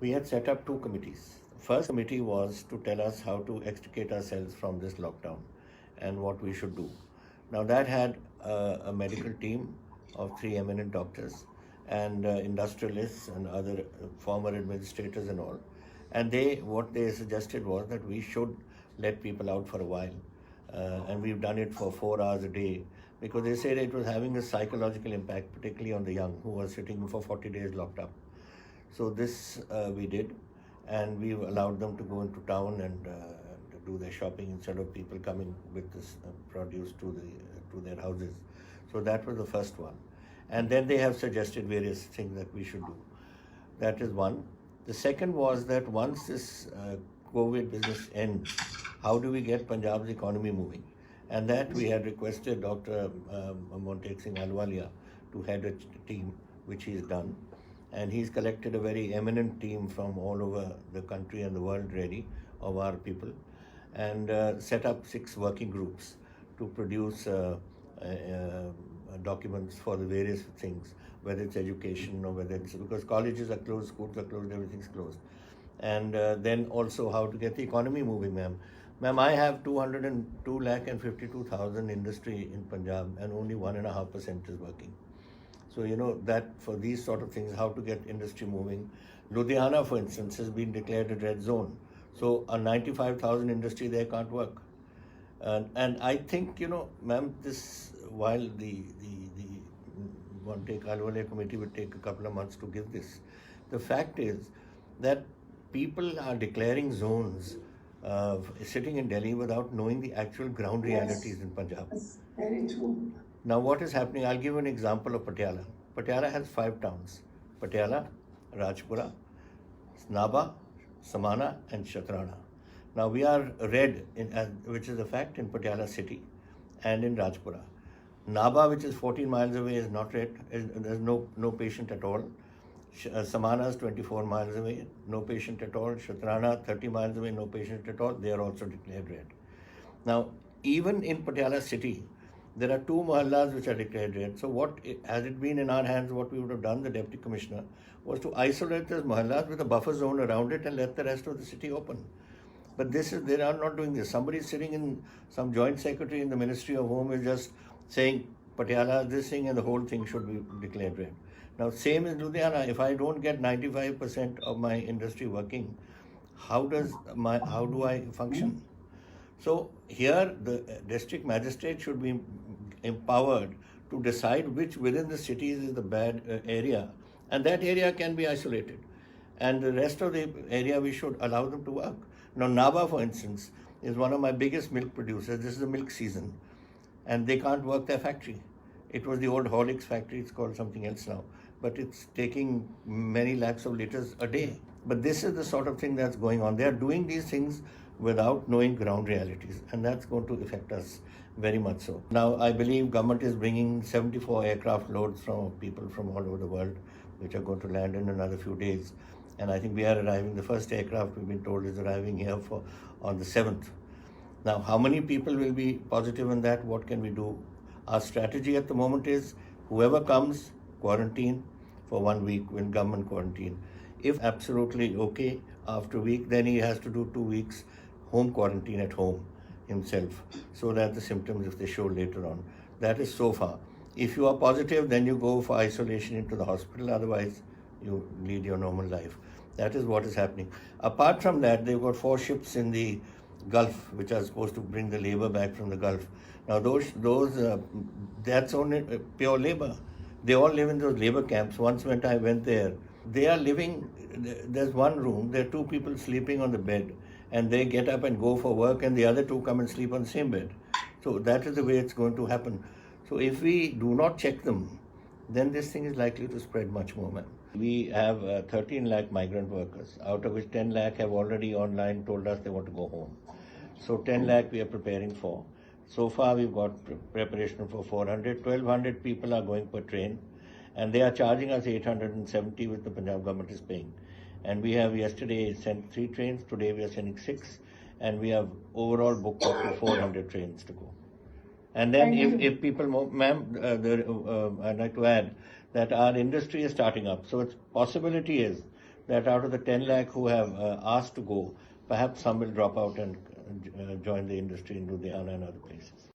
We had set up two committees. The first committee was to tell us how to extricate ourselves from this lockdown and what we should do. Now, that had a medical team of three eminent doctors and industrialists and other former administrators and all. And what they suggested was that we should let people out for a while. And we've done it for 4 hours a day because they said it was having a psychological impact, particularly on the young who were sitting for 40 days locked up. So this we did, and we've allowed them to go into town and do their shopping instead of people coming with this produce to their houses. So that was the first one, and then they have suggested various things that we should do. That is one. The second was that once this COVID business ends, how do we get Punjab's economy moving? And that we had requested Dr. Montek Singh Ahluwalia to head a team, which he's done. And he's collected a very eminent team from all over the country and the world really of our people, and set up 6 working groups to produce documents for the various things, whether it's education or whether it's because colleges are closed, schools are closed, everything's closed. And then also how to get the economy moving, ma'am. Ma'am, I have 252,000 industry in Punjab and only 1.5% is working. So, that for these sort of things, how to get industry moving. Ludhiana, for instance, has been declared a red zone. So, a 95,000 industry there can't work. And I think, ma'am, while the Montek Ahluwalia committee will take a couple of months to give this, the fact is that people are declaring zones sitting in Delhi without knowing the actual ground realities in Punjab. That's very true. Now, what is happening? I'll give you an example of Patiala. Patiala has 5 towns: Patiala, Rajpura, Naba, Samana, and Shatrana. Now, we are red, which is a fact, in Patiala city and in Rajpura. Naba, which is 14 miles away, is not red. There's no patient at all. Samana is 24 miles away, no patient at all. Shatrana, 30 miles away, no patient at all. They are also declared red. Now, even in Patiala city, there are 2 mohallas which are declared red. So has it been in our hands, what we would have done, the Deputy Commissioner, was to isolate those mohallas with a buffer zone around it and let the rest of the city open. But they are not doing this. Somebody sitting in, some joint secretary in the Ministry of Home is just saying, Patiala, this thing and the whole thing should be declared red. Now, same in Ludhiana. If I don't get 95% of my industry working, how do I function? So here the district magistrate should be empowered to decide which within the cities is the bad area, and that area can be isolated. And the rest of the area we should allow them to work. Now, Naba, for instance, is one of my biggest milk producers. This is the milk season, and they can't work their factory. It was the old Horlicks factory, it's called something else now, but it's taking many lakhs of liters a day. But this is the sort of thing that's going on. They are doing these things without knowing ground realities, and that's going to affect us very much so. Now, I believe government is bringing 74 aircraft loads from people from all over the world, which are going to land in another few days. And I think we are arriving, the first aircraft we've been told is arriving here on the 7th. Now, how many people will be positive in that? What can we do? Our strategy at the moment is whoever comes, quarantine for 1 week in government quarantine. If absolutely okay, after a week, then he has to do 2 weeks home quarantine at home himself, so that the symptoms, if they show later on, that is so far. If you are positive, then you go for isolation into the hospital, otherwise you lead your normal life. That is what is happening. Apart from that, they've got 4 ships in the Gulf, which are supposed to bring the labor back from the Gulf. Now that's only pure labor. They all live in those labor camps. Once when I went there, they are living, there's one room, there are 2 people sleeping on the bed, and they get up and go for work, and the other 2 come and sleep on the same bed. So that is the way it's going to happen. So if we do not check them, then this thing is likely to spread much more, man. We have 13 lakh migrant workers, out of which 10 lakh have already online told us they want to go home. So 10 lakh we are preparing for. So far we've got preparation for 400. 1,200 people are going per train, and they are charging us 870, which the Punjab government is paying. And we have yesterday sent 3 trains, today we are sending 6, and we have overall booked up to 400 trains to go. And then if people, ma'am, I'd like to add that our industry is starting up. So its possibility is that out of the 10 lakh who have asked to go, perhaps some will drop out and join the industry in Ludhiana and other places.